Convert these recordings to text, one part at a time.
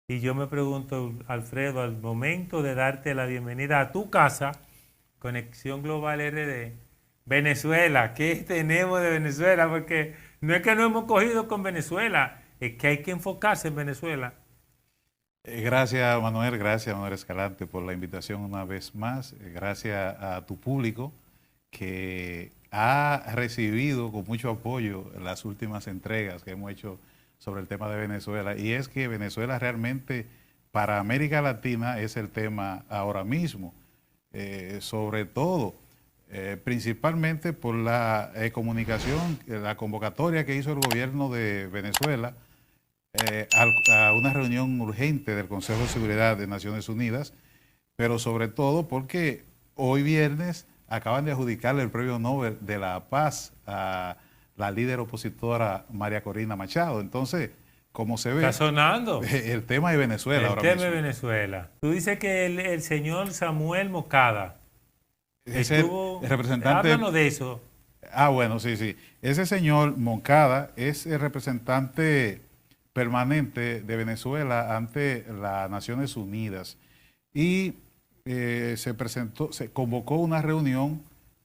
Y yo me pregunto, Alfredo, al momento de darte la bienvenida a tu casa, Conexión Global RD, Venezuela, ¿qué tenemos de Venezuela? Porque no es que no hemos cogido con Venezuela, es que hay que enfocarse en Venezuela. Gracias Manuel Escalante por la invitación una vez más. Gracias a tu público que ha recibido con mucho apoyo las últimas entregas que hemos hecho sobre el tema de Venezuela. Y es que Venezuela realmente para América Latina es el tema ahora mismo, sobre todo, principalmente por la comunicación, la convocatoria que hizo el gobierno de Venezuela a una reunión urgente del Consejo de Seguridad de Naciones Unidas, pero sobre todo porque hoy viernes acaban de adjudicarle el premio Nobel de la Paz a la líder opositora María Corina Machado. Entonces, como se Está ve, sonando el tema de Venezuela el ahora tema de mismo. Venezuela. Tú dices que el señor Samuel Mocada Es el estuvo, representante. háblanos de eso. Bueno, sí, sí. Ese señor Moncada es el representante permanente de Venezuela ante las Naciones Unidas y se convocó una reunión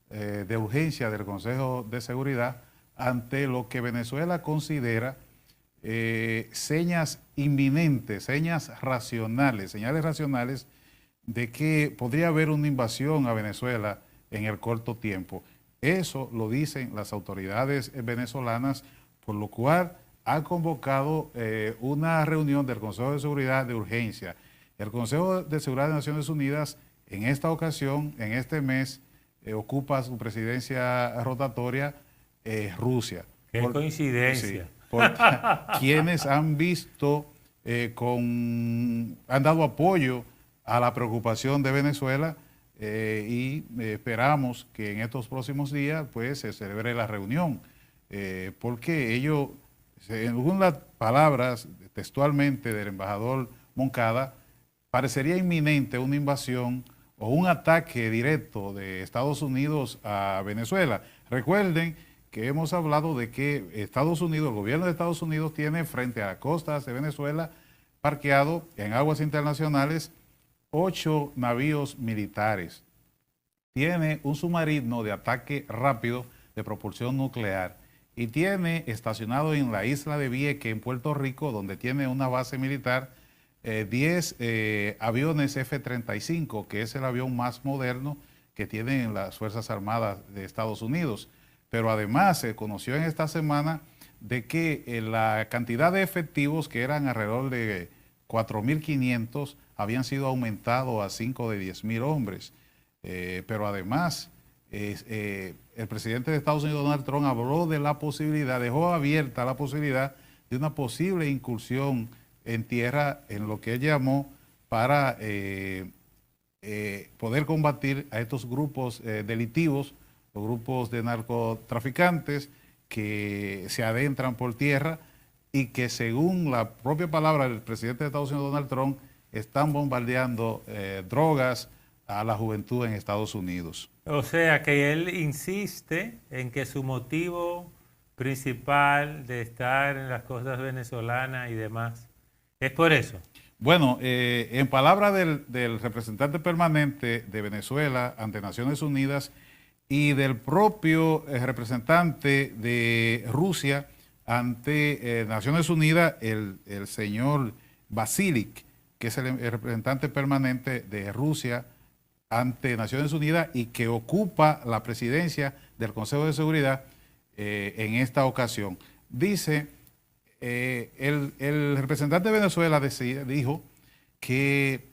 de urgencia del Consejo de Seguridad ante lo que Venezuela considera señas inminentes, señales racionales de que podría haber una invasión a Venezuela en el corto tiempo. Eso lo dicen las autoridades venezolanas, por lo cual ha convocado una reunión del Consejo de Seguridad de urgencia. El Consejo de Seguridad de Naciones Unidas en esta ocasión, en este mes, ocupa su presidencia rotatoria Rusia. Qué Por, sí, coincidencia. por quienes han visto, han dado apoyo a la preocupación de Venezuela y esperamos que en estos próximos días pues se celebre la reunión, porque ellos, según las palabras textualmente del embajador Moncada, parecería inminente una invasión o un ataque directo de Estados Unidos a Venezuela. Recuerden que hemos hablado de que Estados Unidos, el gobierno de Estados Unidos tiene frente a costas de Venezuela parqueado en aguas internacionales 8 navíos militares. Tiene un submarino de ataque rápido de propulsión nuclear y tiene estacionado en la isla de Vieques, en Puerto Rico, donde tiene una base militar, 10 aviones F-35, que es el avión más moderno que tienen las Fuerzas Armadas de Estados Unidos. Pero además se conoció en esta semana de que la cantidad de efectivos, que eran alrededor de 4.500, habían sido aumentados a 5 de 10.000 hombres. Pero además, el presidente de Estados Unidos, Donald Trump, habló de la posibilidad, dejó abierta la posibilidad de una posible incursión en tierra en lo que él llamó para poder combatir a estos grupos delictivos, los grupos de narcotraficantes que se adentran por tierra y que, según la propia palabra del presidente de Estados Unidos, Donald Trump, están bombardeando drogas a la juventud en Estados Unidos. O sea que él insiste en que su motivo principal de estar en las costas venezolanas y demás es por eso. Bueno, en palabra del representante permanente de Venezuela ante Naciones Unidas y del propio representante de Rusia ante Naciones Unidas, el señor Basilic, que es el representante permanente de Rusia ante Naciones Unidas y que ocupa la presidencia del Consejo de Seguridad en esta ocasión. Dice, el representante de Venezuela dijo que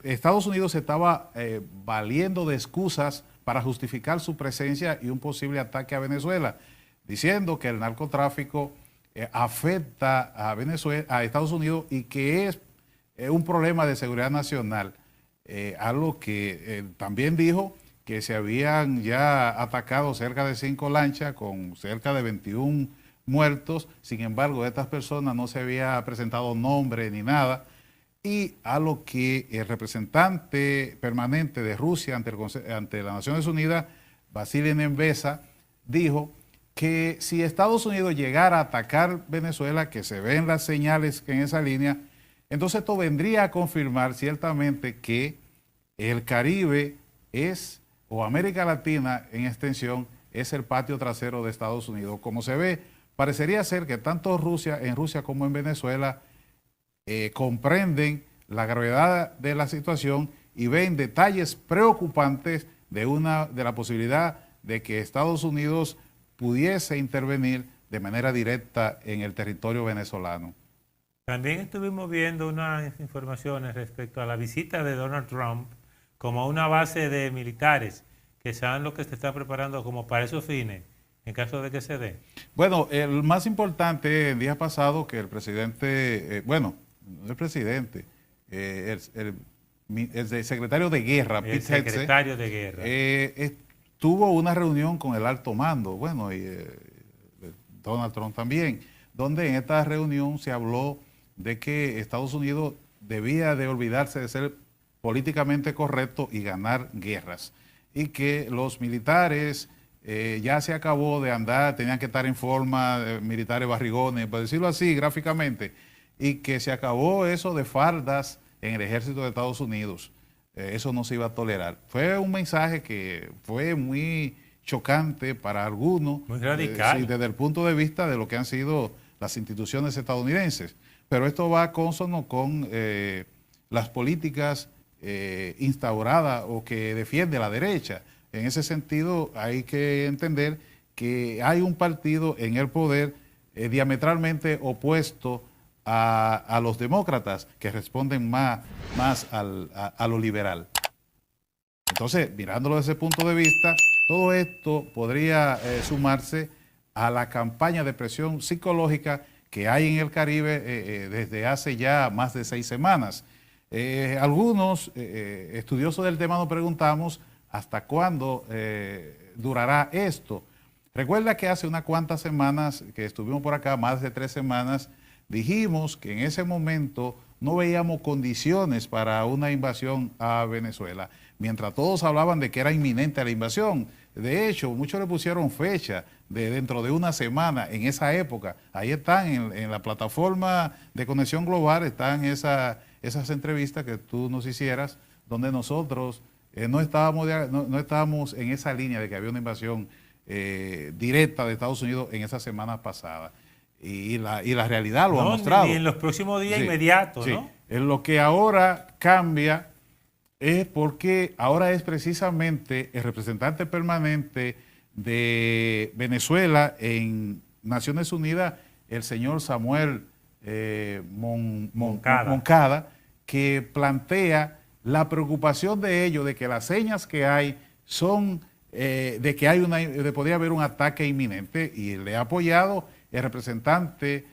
Estados Unidos se estaba valiendo de excusas para justificar su presencia y un posible ataque a Venezuela, diciendo que el narcotráfico afecta a Venezuela, a Estados Unidos y que es un problema de seguridad nacional. Algo que también dijo que se habían ya atacado cerca de 5 lanchas con cerca de 21 muertos, sin embargo, de estas personas no se había presentado nombre ni nada, y a lo que el representante permanente de Rusia ante las Naciones Unidas, Vasily Nebenza, dijo que si Estados Unidos llegara a atacar Venezuela, que se ven las señales en esa línea, Entonces esto vendría a confirmar ciertamente que el Caribe es, o América Latina en extensión, es el patio trasero de Estados Unidos. Como se ve, parecería ser que tanto en Rusia como en Venezuela comprenden la gravedad de la situación y ven detalles preocupantes de la posibilidad de que Estados Unidos pudiese intervenir de manera directa en el territorio venezolano. También estuvimos viendo unas informaciones respecto a la visita de Donald Trump como una base de militares que saben lo que se está preparando como para esos fines, en caso de que se dé. Bueno, el más importante el día pasado que el presidente, no el presidente, el secretario de Guerra, El secretario de Guerra. tuvo una reunión con el alto mando, y Donald Trump también, donde en esta reunión se habló de que Estados Unidos debía de olvidarse de ser políticamente correcto y ganar guerras, y que los militares ya se acabó de andar, tenían que estar en forma, militares barrigones, por decirlo así gráficamente, y que se acabó eso de fardas en el ejército de Estados Unidos. Eso no se iba a tolerar. Fue un mensaje que fue muy chocante para algunos, muy radical. Sí, desde el punto de vista de lo que han sido las instituciones estadounidenses. Pero esto va a consono con las políticas instauradas o que defiende la derecha. En ese sentido, hay que entender que hay un partido en el poder diametralmente opuesto a los demócratas, que responden más a lo liberal. Entonces, mirándolo desde ese punto de vista, todo esto podría sumarse a la campaña de presión psicológica que hay en el Caribe desde hace ya más de 6 semanas. Algunos estudiosos del tema nos preguntamos hasta cuándo durará esto. Recuerda que hace unas cuantas semanas que estuvimos por acá, más de 3 semanas, dijimos que en ese momento no veíamos condiciones para una invasión a Venezuela, mientras todos hablaban de que era inminente la invasión. De hecho, muchos le pusieron fecha de dentro de una semana en esa época. Ahí están en la plataforma de Conexión Global, están esas entrevistas que tú nos hicieras, donde nosotros no estábamos en esa línea de que había una invasión directa de Estados Unidos en esa semana pasada. Y la realidad lo ha mostrado. Y en los próximos días inmediatos, sí. ¿no? En lo que ahora cambia es porque ahora es precisamente el representante permanente de Venezuela en Naciones Unidas, el señor Samuel Moncada, que plantea la preocupación de ellos de que las señas que hay son de que podría haber un ataque inminente, y le ha apoyado el representante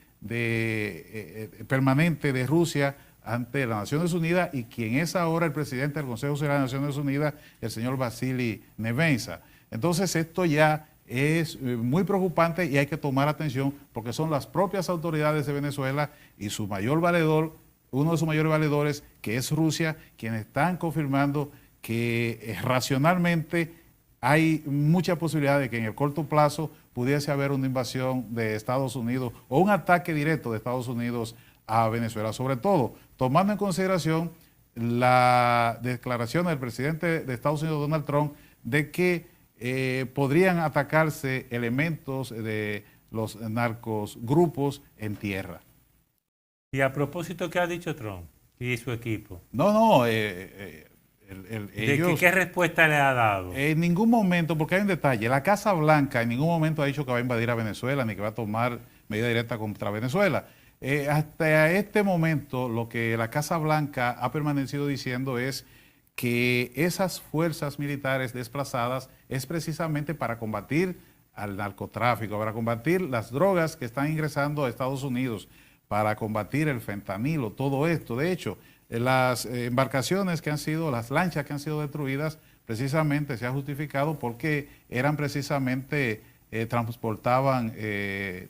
permanente de Rusia ante las Naciones Unidas, y quien es ahora el presidente del Consejo de las Naciones Unidas, el señor Vasily Nevensa. Entonces esto ya es muy preocupante y hay que tomar atención, porque son las propias autoridades de Venezuela y su mayor valedor, uno de sus mayores valedores, que es Rusia, quienes están confirmando que racionalmente hay mucha posibilidad de que en el corto plazo pudiese haber una invasión de Estados Unidos o un ataque directo de Estados Unidos a Venezuela, sobre todo tomando en consideración la declaración del presidente de Estados Unidos, Donald Trump, de que podrían atacarse elementos de los narcos grupos en tierra. Y a propósito, ¿qué ha dicho Trump y su equipo? ¿Qué respuesta le ha dado? En ningún momento, porque hay un detalle, la Casa Blanca en ningún momento ha dicho que va a invadir a Venezuela ni que va a tomar medida directa contra Venezuela. Hasta este momento, lo que la Casa Blanca ha permanecido diciendo es que esas fuerzas militares desplazadas es precisamente para combatir al narcotráfico, para combatir las drogas que están ingresando a Estados Unidos, para combatir el fentanilo, todo esto. De hecho, las embarcaciones que han sido, las lanchas que han sido destruidas, precisamente se ha justificado porque eran precisamente, transportaban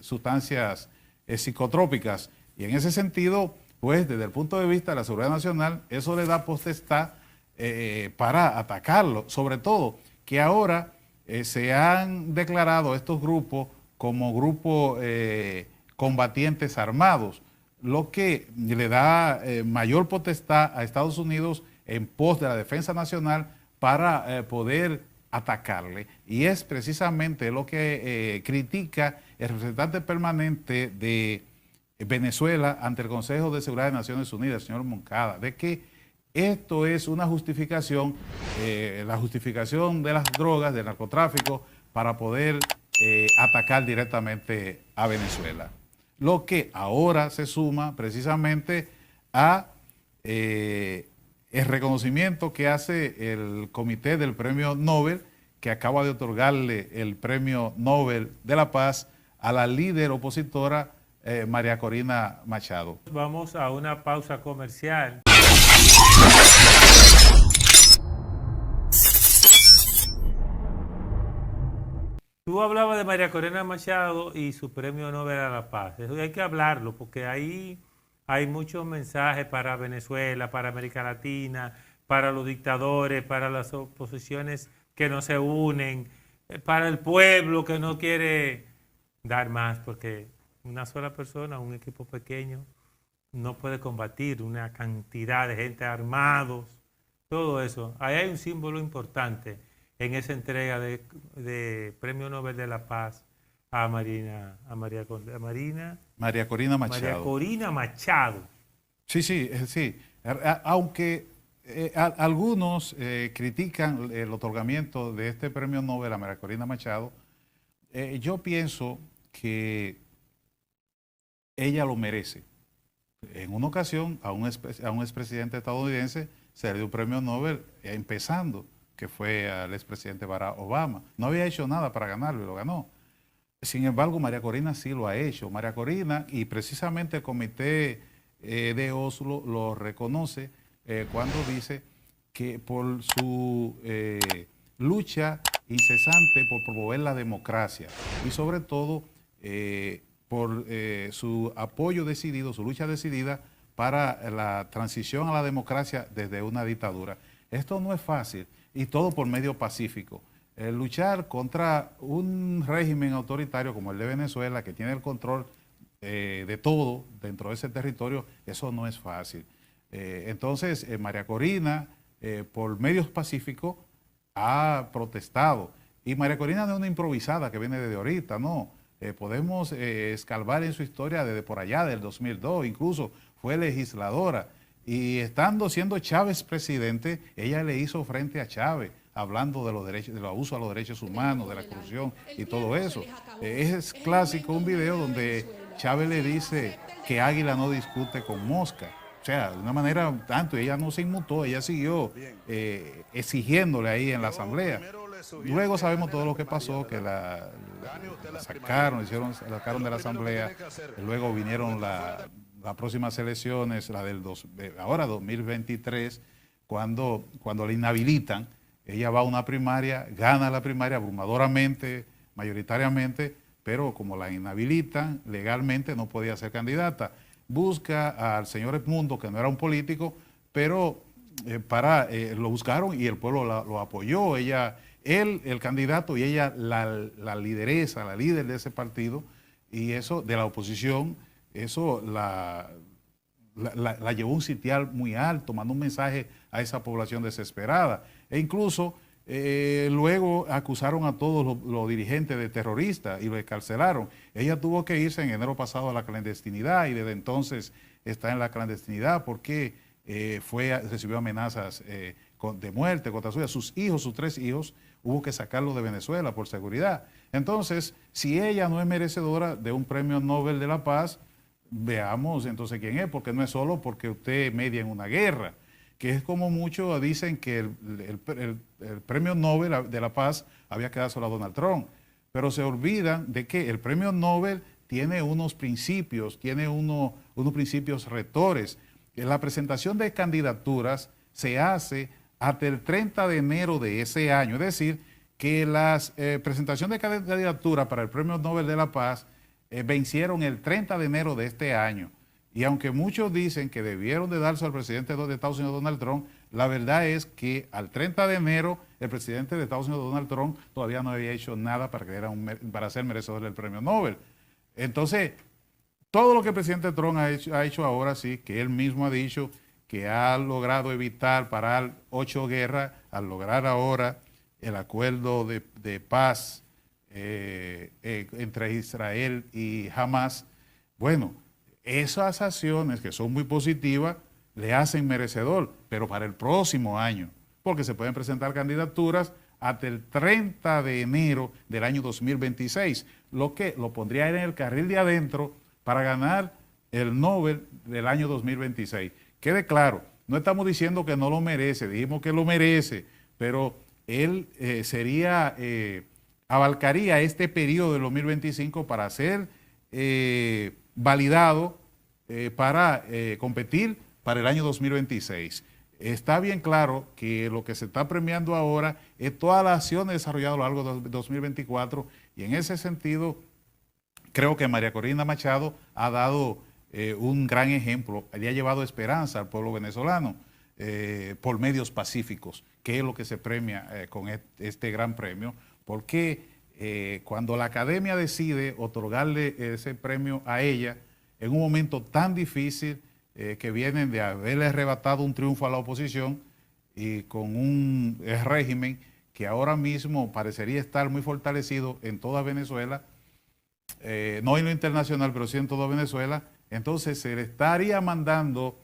sustancias psicotrópicas. Y en ese sentido, pues desde el punto de vista de la seguridad nacional, eso le da potestad para atacarlo. Sobre todo que ahora se han declarado estos grupos como grupos combatientes armados. lo que le da mayor potestad a Estados Unidos en pos de la defensa nacional para poder atacarle. Y es precisamente lo que critica el representante permanente de Venezuela ante el Consejo de Seguridad de Naciones Unidas, el señor Moncada, de que esto es una justificación, la justificación de las drogas, del narcotráfico, para poder atacar directamente a Venezuela. Lo que ahora se suma precisamente a el reconocimiento que hace el Comité del Premio Nobel, que acaba de otorgarle el Premio Nobel de la Paz a la líder opositora María Corina Machado. Vamos a una pausa comercial. Tú hablabas de María Corina Machado y su Premio Nobel a la Paz. Eso hay que hablarlo porque ahí hay muchos mensajes para Venezuela, para América Latina, para los dictadores, para las oposiciones que no se unen, para el pueblo que no quiere dar más, porque una sola persona, un equipo pequeño, no puede combatir una cantidad de gente armados, todo eso. Ahí hay un símbolo importante en esa entrega de Premio Nobel de la Paz a María Corina Machado. María Corina Machado. Sí, sí. Aunque algunos critican el otorgamiento de este Premio Nobel a María Corina Machado, yo pienso que ella lo merece. En una ocasión a un expresidente estadounidense se le dio un premio Nobel empezando, que fue al expresidente Barack Obama. No había hecho nada para ganarlo y lo ganó. Sin embargo, María Corina sí lo ha hecho. María Corina, y precisamente el Comité de Oslo lo reconoce cuando dice que por su lucha incesante por promover la democracia y sobre todo por su apoyo decidido, su lucha decidida para la transición a la democracia desde una dictadura. Esto no es fácil y todo por medio pacífico. Luchar contra un régimen autoritario como el de Venezuela, que tiene el control de todo dentro de ese territorio, eso no es fácil. Entonces, María Corina, por medios pacíficos, ha protestado. Y María Corina no es una improvisada que viene desde ahorita, no. Podemos escarbar en su historia desde por allá, del 2002, incluso fue legisladora. Y siendo Chávez presidente, ella le hizo frente a Chávez, hablando de los derechos, del abuso a los derechos humanos, de la corrupción y todo eso. Es clásico un video donde Chávez le dice que águila no discute con mosca. O sea, de una manera tanto, ella no se inmutó, ella siguió exigiéndole ahí en la asamblea. Luego sabemos todo lo que pasó, que la sacaron, la sacaron de la asamblea, luego vinieron las próximas elecciones, la del ahora 2023, cuando la inhabilitan. Ella va a una primaria, gana la primaria abrumadoramente, mayoritariamente, pero como la inhabilitan, legalmente no podía ser candidata. Busca al señor Edmundo, que no era un político, pero lo buscaron y el pueblo lo apoyó. Él, el candidato, y ella, la lideresa, la líder de ese partido, y eso, de la oposición, eso la llevó a un sitial muy alto, mandó un mensaje a esa población desesperada. E incluso luego acusaron a todos los dirigentes de terroristas y lo excarcelaron. Ella tuvo que irse en enero pasado a la clandestinidad y desde entonces está en la clandestinidad porque recibió amenazas de muerte contra suya. Sus 3 hijos, hubo que sacarlos de Venezuela por seguridad. Entonces, si ella no es merecedora de un premio Nobel de la Paz, veamos entonces quién es, porque no es solo porque usted media en una guerra, que es como muchos dicen que el premio Nobel de la Paz había quedado solo a Donald Trump, pero se olvidan de que el premio Nobel tiene unos principios, tiene unos principios rectores. La presentación de candidaturas se hace hasta el 30 de enero de ese año, es decir, que las presentaciones de candidaturas para el premio Nobel de la Paz vencieron el 30 de enero de este año. Y aunque muchos dicen que debieron de darse al presidente de Estados Unidos, Donald Trump, la verdad es que al 30 de enero el presidente de Estados Unidos, Donald Trump, todavía no había hecho nada para ser merecedor del premio Nobel. Entonces, todo lo que el presidente Trump ha hecho ahora, sí, que él mismo ha dicho que ha logrado parar 8 guerras, al lograr ahora el acuerdo de paz entre Israel y Hamas. Bueno, esas acciones que son muy positivas le hacen merecedor, pero para el próximo año, porque se pueden presentar candidaturas hasta el 30 de enero del año 2026, lo que lo pondría en el carril de adentro para ganar el Nobel del año 2026. Quede claro, no estamos diciendo que no lo merece, dijimos que lo merece, pero él abarcaría este periodo del 2025 para ser validado para competir para el año 2026. Está bien claro que lo que se está premiando ahora es todas las acciones desarrolladas a lo largo de 2024 y en ese sentido creo que María Corina Machado ha dado un gran ejemplo, le ha llevado esperanza al pueblo venezolano por medios pacíficos, que es lo que se premia con este gran premio, porque cuando la academia decide otorgarle ese premio a ella en un momento tan difícil que vienen de haberle arrebatado un triunfo a la oposición y con un régimen que ahora mismo parecería estar muy fortalecido en toda Venezuela, no en lo internacional, pero sí en toda Venezuela, entonces se le estaría mandando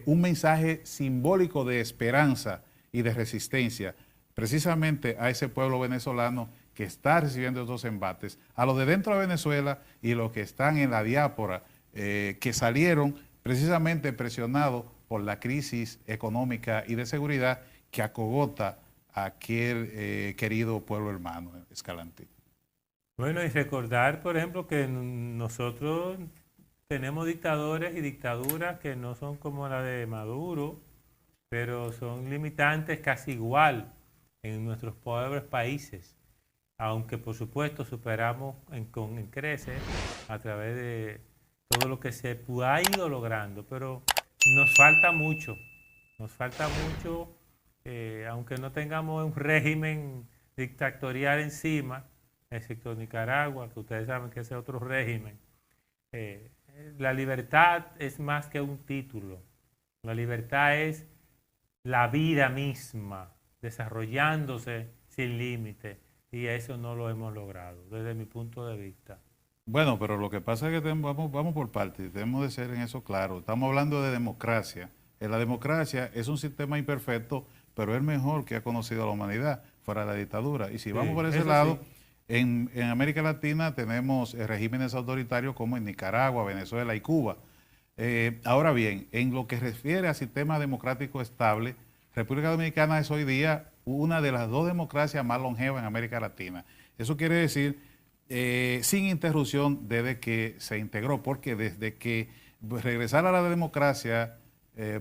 un mensaje simbólico de esperanza y de resistencia precisamente a ese pueblo venezolano que está recibiendo estos embates, a los de dentro de Venezuela y los que están en la diáspora, que salieron precisamente presionados por la crisis económica y de seguridad que acogota a aquel querido pueblo hermano, Escalante. Bueno, y recordar, por ejemplo, que nosotros tenemos dictadores y dictaduras que no son como la de Maduro, pero son limitantes casi igual en nuestros pobres países, aunque por supuesto superamos con creces a través de todo lo que se ha ido logrando, pero nos falta mucho, aunque no tengamos un régimen dictatorial encima, excepto Nicaragua, que ustedes saben que ese es otro régimen. La libertad es más que un título, la libertad es la vida misma, desarrollándose sin límite, y eso no lo hemos logrado, desde mi punto de vista. Bueno, pero lo que pasa es que vamos por partes, debemos de ser en eso claro. Estamos hablando de democracia. La democracia es un sistema imperfecto, pero es mejor que ha conocido a la humanidad fuera de la dictadura. Y si vamos por ese lado, sí. En América Latina tenemos regímenes autoritarios como en Nicaragua, Venezuela y Cuba. Ahora bien, en lo que refiere a sistema democrático estable, República Dominicana es hoy día una de las 2 democracias más longevas en América Latina. Eso quiere decir sin interrupción desde que se integró, porque desde que regresar a la democracia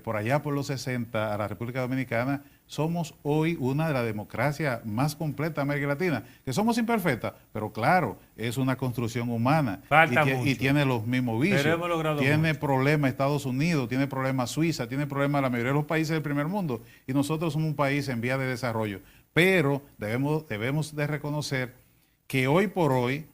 por allá por los 60 a la República Dominicana, somos hoy una de las democracias más completas de América Latina, que somos imperfectas, pero claro, es una construcción humana y tiene los mismos vicios. Pero hemos logrado tiene mucho. problemas Estados Unidos, tiene problemas Suiza, tiene problemas la mayoría de los países del primer mundo, y nosotros somos un país en vía de desarrollo. Pero debemos de reconocer que hoy por hoy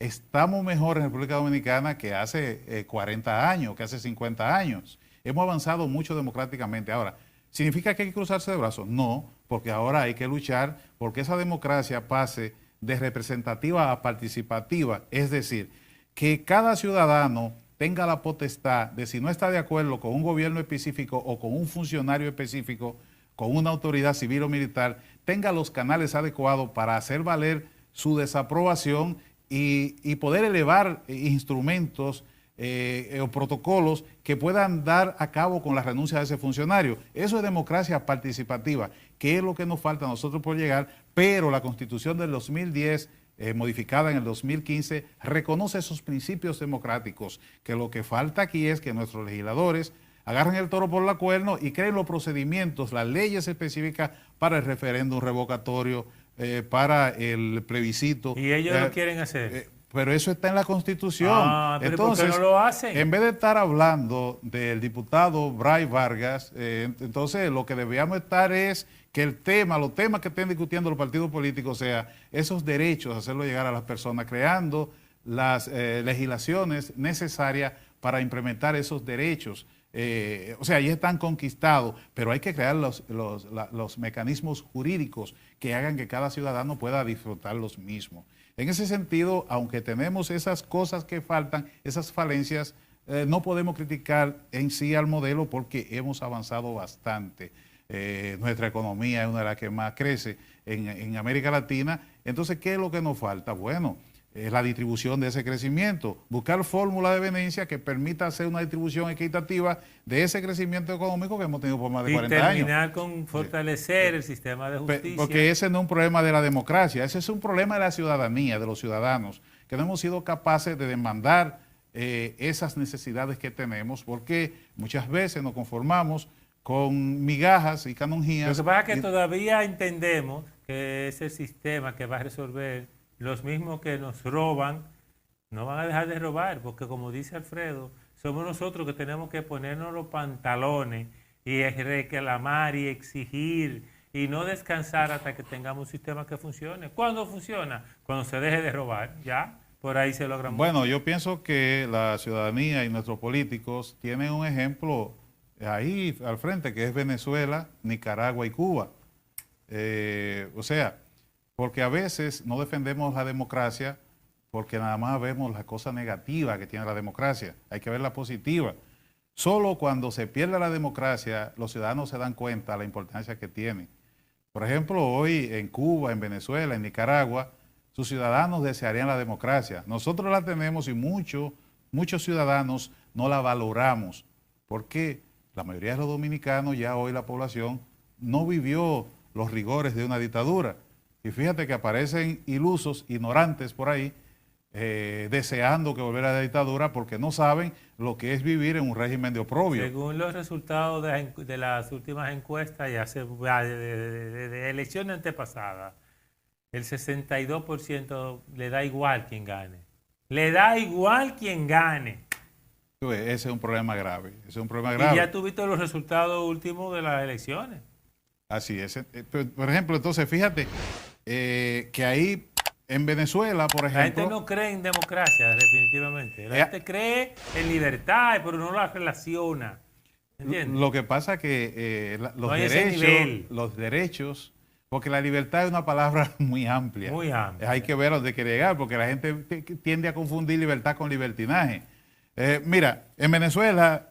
estamos mejor en República Dominicana que hace 40 años, que hace 50 años. Hemos avanzado mucho democráticamente. Ahora, ¿significa que hay que cruzarse de brazos? No, porque ahora hay que luchar porque esa democracia pase de representativa a participativa. Es decir, que cada ciudadano tenga la potestad de, si no está de acuerdo con un gobierno específico o con un funcionario específico, con una autoridad civil o militar, tenga los canales adecuados para hacer valer su desaprobación y poder elevar instrumentos o protocolos que puedan dar a cabo con la renuncia de ese funcionario. Eso es democracia participativa, que es lo que nos falta a nosotros por llegar, pero la Constitución del 2010, modificada en el 2015, reconoce esos principios democráticos, que lo que falta aquí es que nuestros legisladores agarren el toro por la cuerno y creen los procedimientos, las leyes específicas para el referéndum revocatorio, para el plebiscito. Y ellos lo quieren hacer. Pero eso está en la Constitución. Pero entonces, ¿por qué no lo hacen? En vez de estar hablando del diputado Bray Vargas, entonces lo que debíamos estar es que los temas que estén discutiendo los partidos políticos, sea esos derechos, hacerlo llegar a las personas, creando las legislaciones necesarias para implementar esos derechos. O sea, ya están conquistados, pero hay que crear los mecanismos jurídicos que hagan que cada ciudadano pueda disfrutar los mismos. En ese sentido, aunque tenemos esas cosas que faltan, esas falencias, no podemos criticar en sí al modelo porque hemos avanzado bastante. Nuestra economía es una de las que más crece en América Latina. Entonces, ¿qué es lo que nos falta? Bueno, la distribución de ese crecimiento, buscar fórmulas de beneficia que permita hacer una distribución equitativa de ese crecimiento económico que hemos tenido por más de 40 años. Y terminar con fortalecer el sistema de justicia. Porque ese no es un problema de la democracia, ese es un problema de la ciudadanía, de los ciudadanos, que no hemos sido capaces de demandar esas necesidades que tenemos, porque muchas veces nos conformamos con migajas y canonjías. Lo que pasa es que todavía entendemos que ese sistema que va a resolver. Los mismos que nos roban no van a dejar de robar, porque como dice Alfredo, somos nosotros que tenemos que ponernos los pantalones y reclamar y exigir y no descansar hasta que tengamos un sistema que funcione. ¿Cuándo funciona? Cuando se deje de robar, ya, por ahí se logra mucho. Bueno, yo pienso que la ciudadanía y nuestros políticos tienen un ejemplo ahí al frente, que es Venezuela, Nicaragua y Cuba. O sea, porque a veces no defendemos la democracia porque nada más vemos la cosa negativa que tiene la democracia. Hay que ver la positiva. Solo cuando se pierde la democracia, los ciudadanos se dan cuenta de la importancia que tiene. Por ejemplo, hoy en Cuba, en Venezuela, en Nicaragua, sus ciudadanos desearían la democracia. Nosotros la tenemos y muchos ciudadanos no la valoramos porque la mayoría de los dominicanos, ya hoy la población, no vivió los rigores de una dictadura. Y fíjate que aparecen ilusos, ignorantes por ahí, deseando que volviera a la dictadura porque no saben lo que es vivir en un régimen de oprobio. Según los resultados de las últimas encuestas, ya de elecciones antepasadas, el 62% le da igual quien gane. Le da igual quien gane. Ese es un problema grave. Ese es un problema grave. Y ya tuviste los resultados últimos de las elecciones. Así es. Por ejemplo, entonces, fíjate que ahí en Venezuela, por ejemplo... La gente no cree en democracia, definitivamente. La gente cree en libertad, pero no la relaciona. ¿Entiendes? Lo que pasa es que los derechos, porque la libertad es una palabra muy amplia. Muy amplia. Hay que ver a dónde quiere llegar, porque la gente tiende a confundir libertad con libertinaje. Mira, en Venezuela,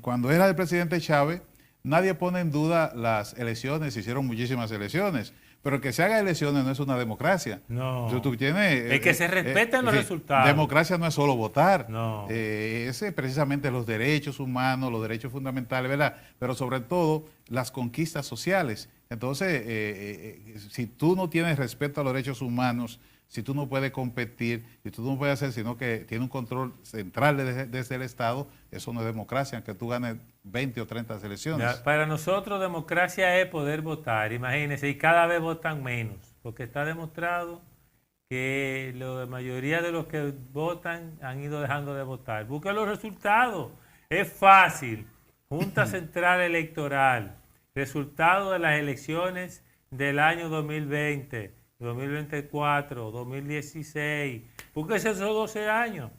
cuando era el presidente Chávez, nadie pone en duda las elecciones, se hicieron muchísimas elecciones, pero que se haga elecciones no es una democracia. No. Tú tienes, es que se respeten los resultados. Democracia no es solo votar. No. Es precisamente los derechos humanos, los derechos fundamentales, ¿verdad? Pero sobre todo las conquistas sociales. Entonces, si tú no tienes respeto a los derechos humanos, si tú no puedes competir, si tú no puedes hacer, sino que tiene un control central desde el Estado, eso no es democracia, aunque tú ganes 20 o 30 elecciones. Ya, para nosotros democracia es poder votar, imagínense, y cada vez votan menos, porque está demostrado que la mayoría de los que votan han ido dejando de votar. Busca los resultados, es fácil. Junta Central Electoral, resultado de las elecciones del año 2020, 2024, 2016, búsquese esos 12 años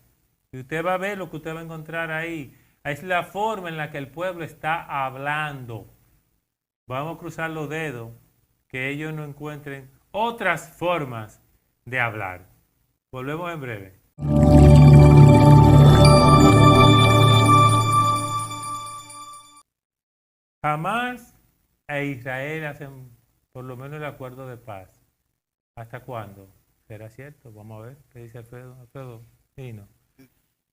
y usted va a ver lo que usted va a encontrar ahí. Es la forma en la que el pueblo está hablando. Vamos a cruzar los dedos que ellos no encuentren otras formas de hablar. Volvemos en breve. Hamás e Israel hacen por lo menos el acuerdo de paz. ¿Hasta cuándo? ¿Será cierto? Vamos a ver qué dice Alfredo. Alfredo, Nino.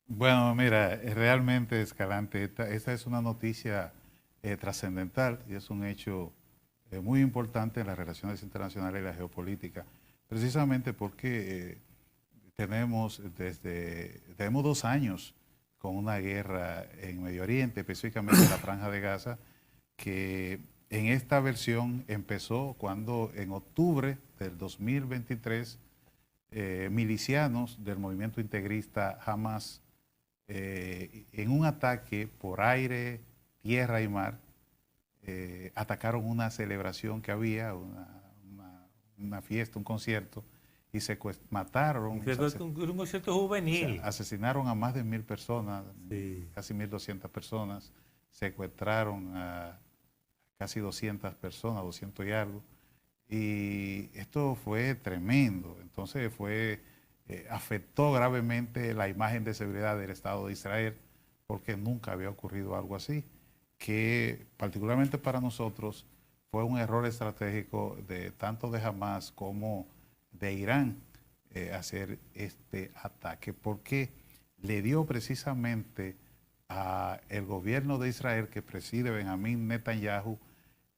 Bueno, mira, realmente, Escalante, esta es una noticia trascendental y es un hecho muy importante en las relaciones internacionales y la geopolítica, precisamente porque tenemos 2 años con una guerra en Medio Oriente, específicamente en la Franja de Gaza, que en esta versión empezó cuando en octubre del 2023 milicianos del movimiento integrista Hamas, en un ataque por aire, tierra y mar, atacaron una celebración que había, una fiesta, un concierto y mataron. Un concierto juvenil. Asesinaron a más de 1.000 personas, Sí. casi 1.200 personas, secuestraron a casi 200 personas, 200 y algo. Y esto fue tremendo. Entonces afectó gravemente la imagen de seguridad del Estado de Israel, porque nunca había ocurrido algo así, que particularmente para nosotros fue un error estratégico tanto de Hamás como de Irán hacer este ataque, porque le dio precisamente al gobierno de Israel que preside Benjamín Netanyahu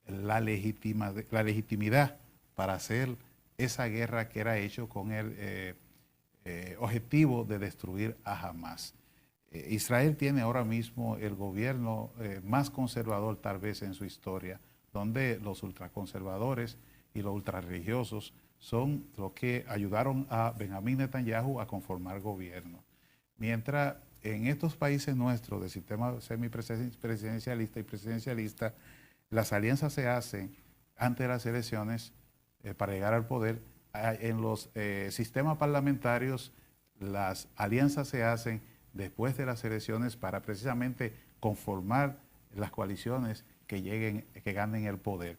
la legitimidad para hacer esa guerra que era hecho con el objetivo de destruir a Hamás. Israel tiene ahora mismo el gobierno más conservador tal vez en su historia, donde los ultraconservadores y los ultrarreligiosos son los que ayudaron a Benjamín Netanyahu a conformar gobierno. Mientras en estos países nuestros de sistema semipresidencialista y presidencialista, las alianzas se hacen antes de las elecciones para llegar al poder. En los sistemas parlamentarios, las alianzas se hacen después de las elecciones para precisamente conformar las coaliciones que ganen el poder.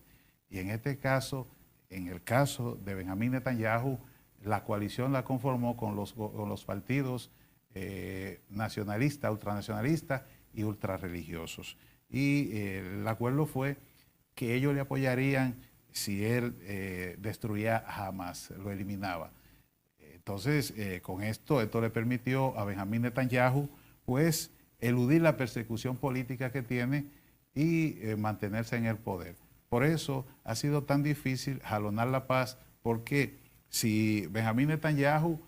Y en este caso, en el caso de Benjamín Netanyahu, la coalición la conformó con los partidos nacionalistas, ultranacionalistas y ultrarreligiosos. Y el acuerdo fue que ellos le apoyarían si él destruía a Hamás, lo eliminaba. Entonces, con esto le permitió a Benjamín Netanyahu, pues, eludir la persecución política que tiene y mantenerse en el poder. Por eso ha sido tan difícil jalonar la paz, porque si Benjamín Netanyahu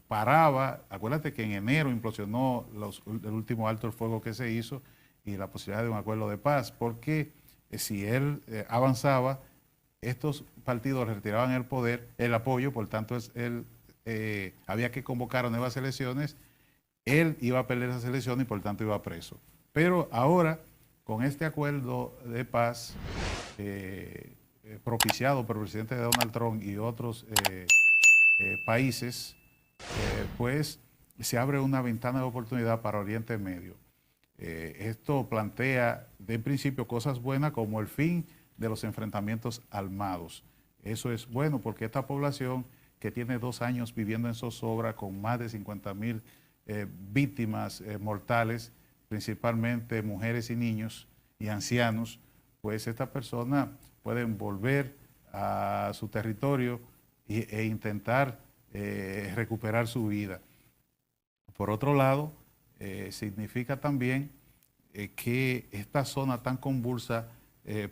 paraba, acuérdate que en enero implosionó el último alto el fuego que se hizo y la posibilidad de un acuerdo de paz, porque si él avanzaba, estos partidos retiraban el apoyo, por tanto él había que convocar a nuevas elecciones, él iba a perder esas elecciones y por tanto iba preso. Pero ahora, con este acuerdo de paz propiciado por el presidente Donald Trump y otros países, pues se abre una ventana de oportunidad para Oriente Medio. Esto plantea de principio cosas buenas como el fin de los enfrentamientos armados. Eso es bueno porque esta población que tiene 2 años viviendo en zozobra con más de 50.000 víctimas mortales, principalmente mujeres y niños y ancianos, pues estas personas pueden volver a su territorio e intentar recuperar su vida. Por otro lado, significa también que esta zona tan convulsa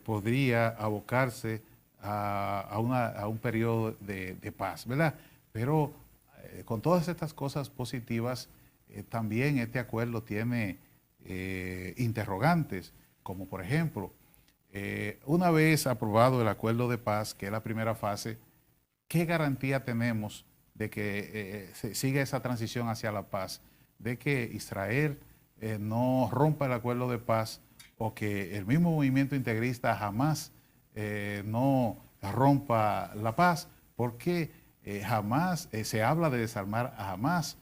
podría abocarse a un periodo de paz, ¿verdad? Pero con todas estas cosas positivas, también este acuerdo tiene interrogantes, como por ejemplo, una vez aprobado el acuerdo de paz, que es la primera fase, ¿qué garantía tenemos de que se siga esa transición hacia la paz? De que Israel no rompa el acuerdo de paz o que el mismo movimiento integrista jamás no rompa la paz, porque jamás se habla de desarmar a Hamás,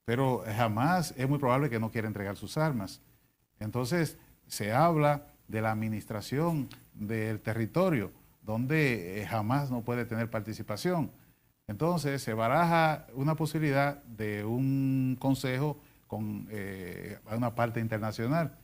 pero jamás es muy probable que no quiera entregar sus armas. Entonces se habla de la administración del territorio, donde jamás no puede tener participación. Entonces se baraja una posibilidad de un consejo con una parte internacional.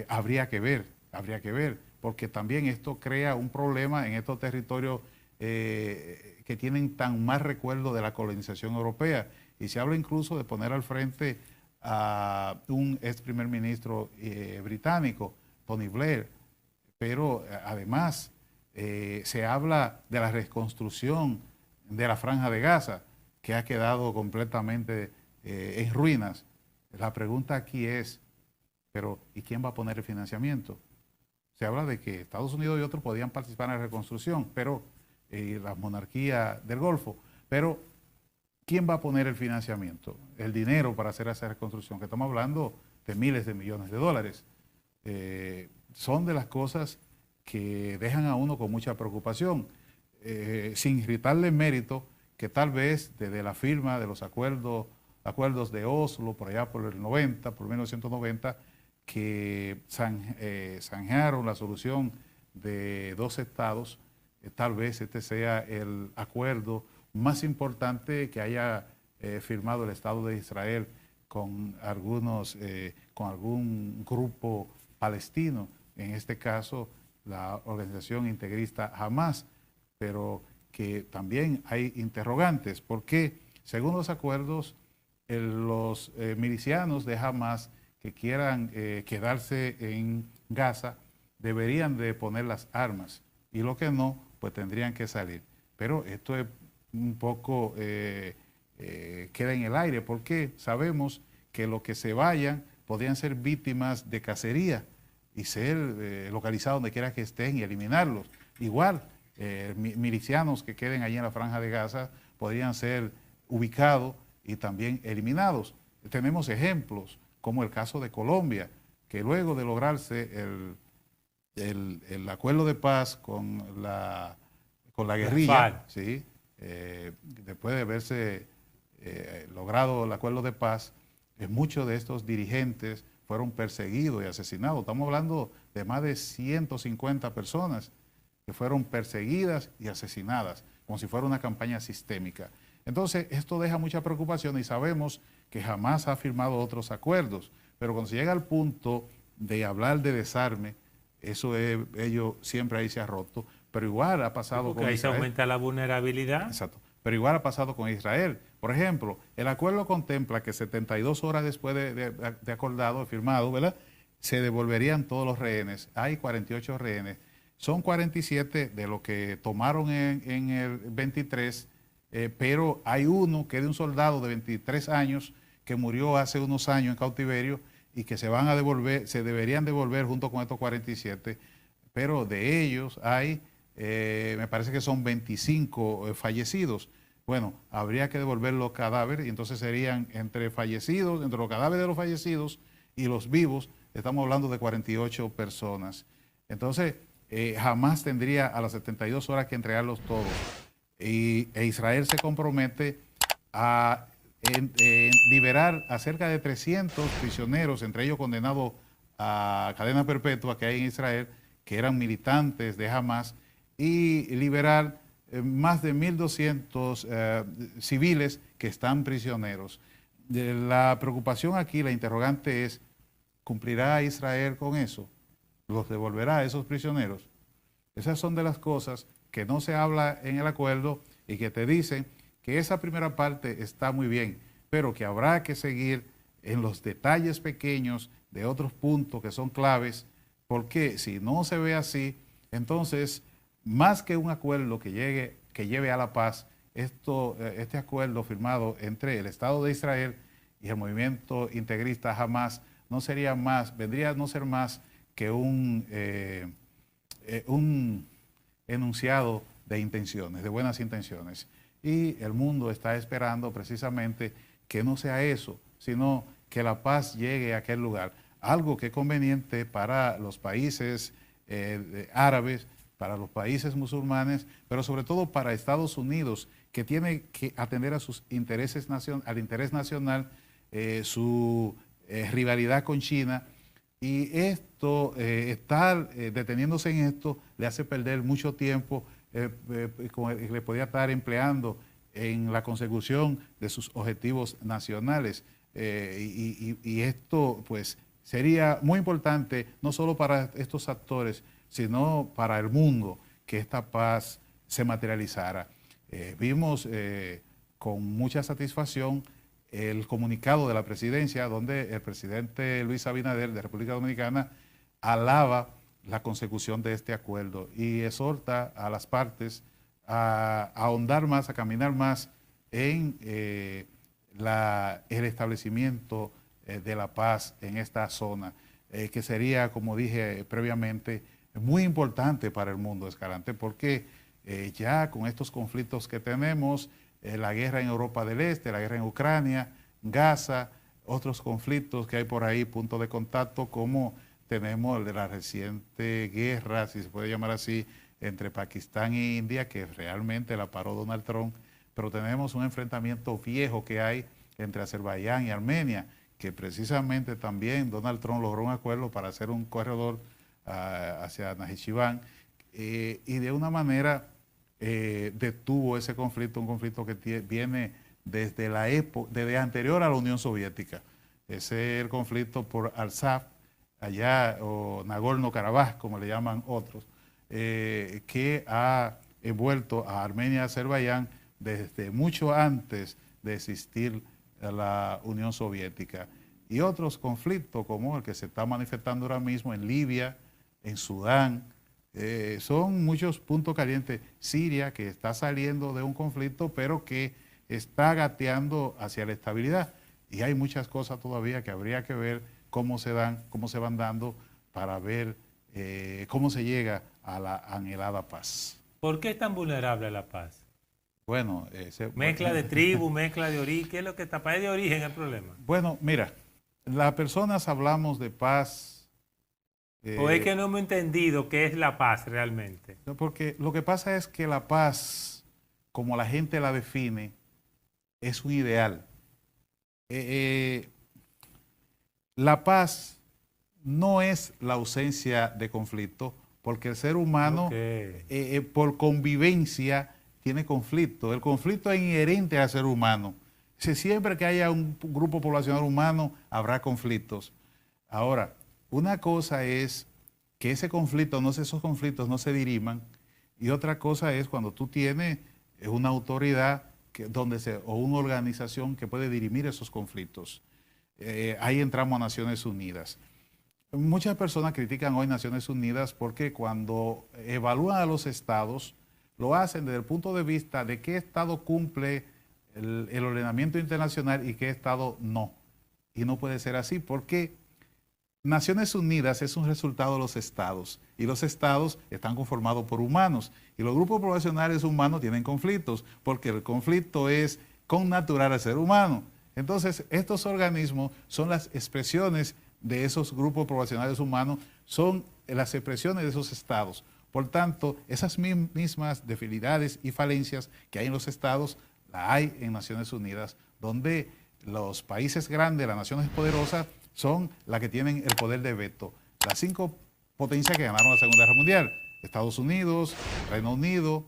Habría que ver, porque también esto crea un problema en estos territorios que tienen tan mal recuerdo de la colonización europea. Y se habla incluso de poner al frente a un ex primer ministro británico, Tony Blair. Pero además se habla de la reconstrucción de la Franja de Gaza, que ha quedado completamente en ruinas. La pregunta aquí es, pero ¿y quién va a poner el financiamiento? Se habla de que Estados Unidos y otros podían participar en la reconstrucción, pero las monarquías del Golfo, pero ¿quién va a poner el financiamiento? El dinero para hacer esa reconstrucción, que estamos hablando de miles de millones de dólares. Son de las cosas que dejan a uno con mucha preocupación, sin quitarle mérito que tal vez desde la firma de los acuerdos de Oslo, por allá por el 90, por 1990, que zanjaron la solución de dos estados, tal vez este sea el acuerdo más importante que haya firmado el Estado de Israel con algún grupo palestino, en este caso la organización integrista Hamas, pero que también hay interrogantes, porque según los acuerdos, los milicianos de Hamas que quieran quedarse en Gaza deberían de poner las armas, y los que no, pues tendrían que salir. Pero esto es un poco, queda en el aire, porque sabemos que los que se vayan podrían ser víctimas de cacería y ser localizados donde quiera que estén y eliminarlos. Igual, milicianos que queden allí en la Franja de Gaza podrían ser ubicados y también eliminados. Tenemos ejemplos, como el caso de Colombia, que luego de lograrse el acuerdo de paz con la guerrilla, ¿sí? Después de haberse logrado el acuerdo de paz, muchos de estos dirigentes fueron perseguidos y asesinados. Estamos hablando de más de 150 personas que fueron perseguidas y asesinadas, como si fuera una campaña sistémica. Entonces, esto deja mucha preocupación y sabemos que jamás ha firmado otros acuerdos, pero cuando se llega al punto de hablar de desarme, eso ello siempre ahí se ha roto, pero igual ha pasado con ahí Israel. se aumenta la vulnerabilidad. Exacto, pero igual ha pasado con Israel. Por ejemplo, el acuerdo contempla que 72 horas después de acordado, firmado, ¿verdad?, se devolverían todos los rehenes. Hay 48 rehenes. Son 47 de lo que tomaron en el 23, pero hay uno que es de un soldado de 23 años que murió hace unos años en cautiverio y que se deberían devolver junto con estos 47, pero de ellos hay, me parece que son 25 fallecidos. Bueno, habría que devolver los cadáveres y entonces serían entre los cadáveres de los fallecidos y los vivos, estamos hablando de 48 personas. Entonces, jamás tendría a las 72 horas que entregarlos todos. E Israel se compromete a liberar a cerca de 300 prisioneros, entre ellos condenados a cadena perpetua que hay en Israel, que eran militantes de Hamas, y liberar más de 1.200 civiles que están prisioneros. La preocupación aquí, la interrogante es, ¿cumplirá Israel con eso? ¿Los devolverá a esos prisioneros? Esas son de las cosas que no se habla en el acuerdo y que te dicen que esa primera parte está muy bien, pero que habrá que seguir en los detalles pequeños de otros puntos que son claves, porque si no se ve así, entonces, más que un acuerdo que lleve a la paz, este acuerdo firmado entre el Estado de Israel y el movimiento integrista Hamas no sería más, vendría a no ser más que un enunciado de intenciones, de buenas intenciones. Y el mundo está esperando precisamente que no sea eso, sino que la paz llegue a aquel lugar. Algo que es conveniente para los países árabes, para los países musulmanes, pero sobre todo para Estados Unidos, que tiene que atender a sus intereses al interés nacional, su rivalidad con China. Y esto, estar deteniéndose en esto, le hace perder mucho tiempo, le podría estar empleando en la consecución de sus objetivos nacionales. Y esto, pues, sería muy importante, no solo para estos actores, sino para el mundo, que esta paz se materializara. Vimos con mucha satisfacción el comunicado de la presidencia, donde el presidente Luis Abinader de República Dominicana alaba la consecución de este acuerdo y exhorta a las partes a ahondar más, a caminar más en el establecimiento de la paz en esta zona, que sería, como dije previamente, muy importante para el mundo, Escalante, porque ya con estos conflictos que tenemos, la guerra en Europa del Este, la guerra en Ucrania, Gaza, otros conflictos que hay por ahí, puntos de contacto, como tenemos el de la reciente guerra, si se puede llamar así, entre Pakistán e India, que realmente la paró Donald Trump, pero tenemos un enfrentamiento viejo que hay entre Azerbaiyán y Armenia, que precisamente también Donald Trump logró un acuerdo para hacer un corredor hacia Najicheván, y de una manera detuvo ese conflicto, un conflicto que viene desde la época, desde anterior a la Unión Soviética. Ese es el conflicto por Artsaj, allá, o Nagorno-Karabaj, como le llaman otros, que ha envuelto a Armenia y Azerbaiyán desde mucho antes de existir la Unión Soviética. Y otros conflictos como el que se está manifestando ahora mismo en Libia, en Sudán, son muchos puntos calientes. Siria, que está saliendo de un conflicto, pero que está gateando hacia la estabilidad. Y hay muchas cosas todavía que habría que ver cómo se van dando para ver cómo se llega a la anhelada paz. ¿Por qué es tan vulnerable la paz? Bueno, mezcla de tribu, mezcla de origen, ¿qué es lo que está? ¿Es de origen el problema? Bueno, mira, las personas hablamos de paz. ¿O es que no hemos entendido qué es la paz realmente? Porque lo que pasa es que la paz, como la gente la define, es un ideal. La paz no es la ausencia de conflicto, porque el ser humano, por convivencia, tiene conflicto. El conflicto es inherente al ser humano. Siempre que haya un grupo poblacional humano, habrá conflictos. Ahora, una cosa es que esos conflictos no se diriman, y otra cosa es cuando tú tienes una autoridad o una organización que puede dirimir esos conflictos. Ahí entramos a Naciones Unidas. Muchas personas critican hoy Naciones Unidas porque cuando evalúan a los estados, lo hacen desde el punto de vista de qué estado cumple el ordenamiento internacional y qué estado no. Y no puede ser así, porque Naciones Unidas es un resultado de los estados, y los estados están conformados por humanos, y los grupos poblacionales humanos tienen conflictos, porque el conflicto es connatural al ser humano. Entonces, estos organismos son las expresiones de esos grupos poblacionales humanos, son las expresiones de esos estados. Por tanto, esas mismas debilidades y falencias que hay en los estados, la hay en Naciones Unidas, donde los países grandes, las naciones poderosas, son las que tienen el poder de veto. Las 5 potencias que ganaron la Segunda Guerra Mundial: Estados Unidos, Reino Unido,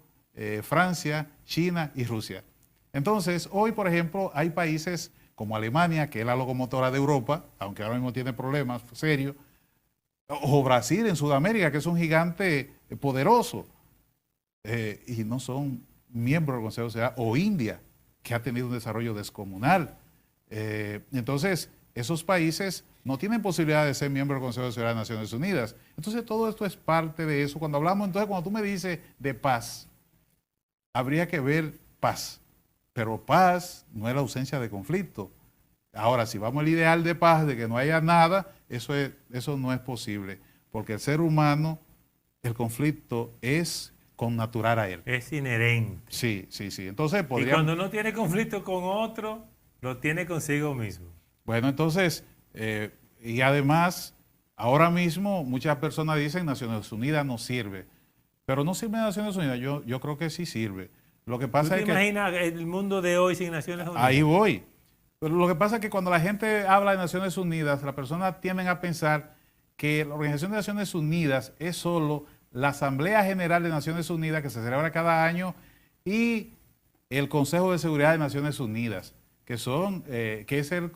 Francia, China y Rusia. Entonces, hoy, por ejemplo, hay países como Alemania, que es la locomotora de Europa, aunque ahora mismo tiene problemas serios, o Brasil en Sudamérica, que es un gigante poderoso, y no son miembros del Consejo de Seguridad, o India, que ha tenido un desarrollo descomunal. Entonces, esos países no tienen posibilidad de ser miembros del Consejo de Seguridad de Naciones Unidas. Entonces, todo esto es parte de eso. Cuando hablamos, entonces, cuando tú me dices de paz, habría que ver paz. Pero paz no es la ausencia de conflicto. Ahora, si vamos al ideal de paz, de que no haya nada, eso no es posible. Porque el ser humano, el conflicto es connatural a él. Es inherente. Sí. Entonces, y cuando no tiene conflicto con otro, lo tiene consigo mismo. Bueno, entonces, y además, ahora mismo muchas personas dicen Naciones Unidas no sirve. Pero no sirve Naciones Unidas, yo creo que sí sirve. Lo que pasa es que... ¿Tú te imaginas el mundo de hoy sin Naciones Unidas? Ahí voy. Pero lo que pasa es que cuando la gente habla de Naciones Unidas, las personas tienden a pensar que la Organización de Naciones Unidas es solo la Asamblea General de Naciones Unidas, que se celebra cada año, y el Consejo de Seguridad de Naciones Unidas, que es el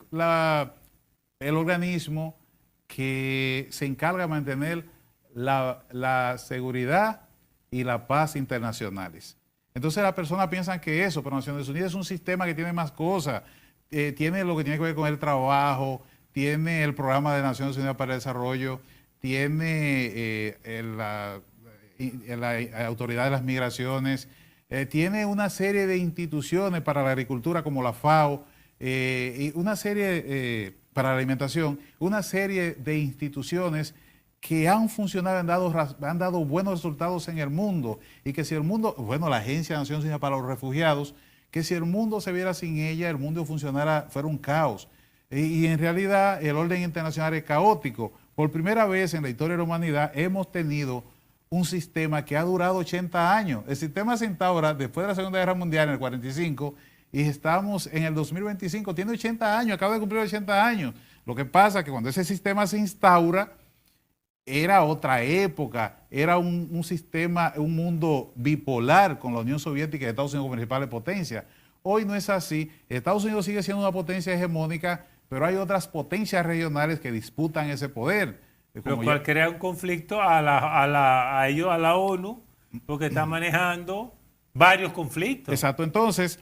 organismo que se encarga de mantener la seguridad y la paz internacionales. Entonces las personas piensan que eso, pero Naciones Unidas es un sistema que tiene más cosas. Tiene lo que tiene que ver con el trabajo, tiene el programa de Naciones Unidas para el Desarrollo, tiene la Autoridad de las Migraciones, tiene una serie de instituciones para la agricultura como la FAO, y una serie para la alimentación, una serie de instituciones que han funcionado, han dado buenos resultados en el mundo, y que si el mundo, bueno, la Agencia de Naciones Unidas para los Refugiados, que si el mundo se viera sin ella, el mundo fuera un caos. Y en realidad el orden internacional es caótico. Por primera vez en la historia de la humanidad hemos tenido un sistema que ha durado 80 años. El sistema se instaura después de la Segunda Guerra Mundial en el 45 y estamos en el 2025, tiene 80 años, acaba de cumplir 80 años. Lo que pasa es que cuando ese sistema se instaura, era otra época, era un sistema, un mundo bipolar con la Unión Soviética y Estados Unidos como principales potencias. Hoy no es así, Estados Unidos sigue siendo una potencia hegemónica, pero hay otras potencias regionales que disputan ese poder. Lo cual crea un conflicto a ellos, a la ONU, porque está manejando varios conflictos. Exacto, entonces,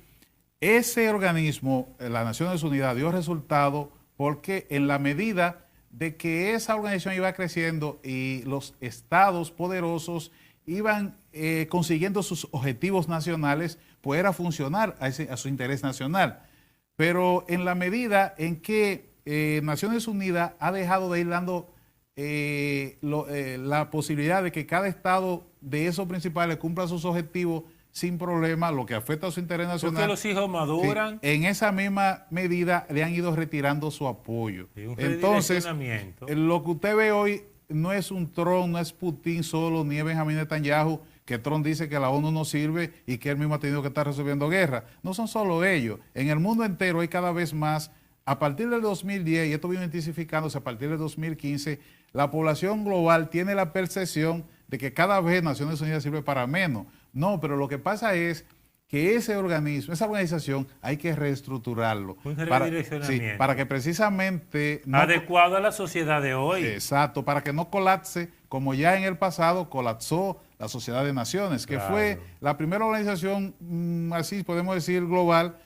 ese organismo, las Naciones Unidas, dio resultado porque en la medida de que esa organización iba creciendo y los estados poderosos iban consiguiendo sus objetivos nacionales, pues era funcionar a su interés nacional. Pero en la medida en que Naciones Unidas ha dejado de ir dando la posibilidad de que cada estado de esos principales cumpla sus objetivos sin problema, lo que afecta a su interés nacional. Porque los hijos maduran. Sí, en esa misma medida le han ido retirando su apoyo. Entonces, lo que usted ve hoy no es un Trump, no es Putin solo, ni es Benjamín Netanyahu, que Trump dice que la ONU no sirve y que él mismo ha tenido que estar resolviendo guerra. No son solo ellos. En el mundo entero hay cada vez más. A partir del 2010, y esto viene intensificándose a partir del 2015, la población global tiene la percepción de que cada vez Naciones Unidas sirve para menos. No, pero lo que pasa es que ese organismo, esa organización, hay que reestructurarlo. Un redireccionamiento. Sí, para que precisamente... adecuado a la sociedad de hoy. Exacto, para que no colapse, como ya en el pasado colapsó la Sociedad de Naciones, que fue la primera organización, así podemos decir, global,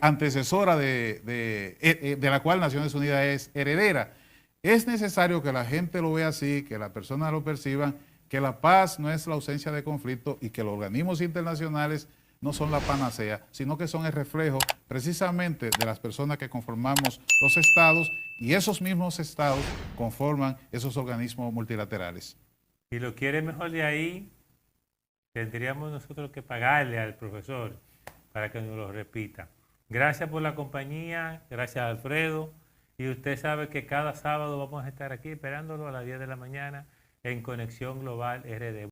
antecesora de la cual Naciones Unidas es heredera. Es necesario que la gente lo vea así, que las personas lo perciban, que la paz no es la ausencia de conflicto y que los organismos internacionales no son la panacea, sino que son el reflejo precisamente de las personas que conformamos los estados, y esos mismos estados conforman esos organismos multilaterales. Si lo quiere mejor de ahí, tendríamos nosotros que pagarle al profesor para que nos lo repita. Gracias por la compañía, gracias Alfredo, y usted sabe que cada sábado vamos a estar aquí esperándolo a las 10 de la mañana en Conexión Global RD.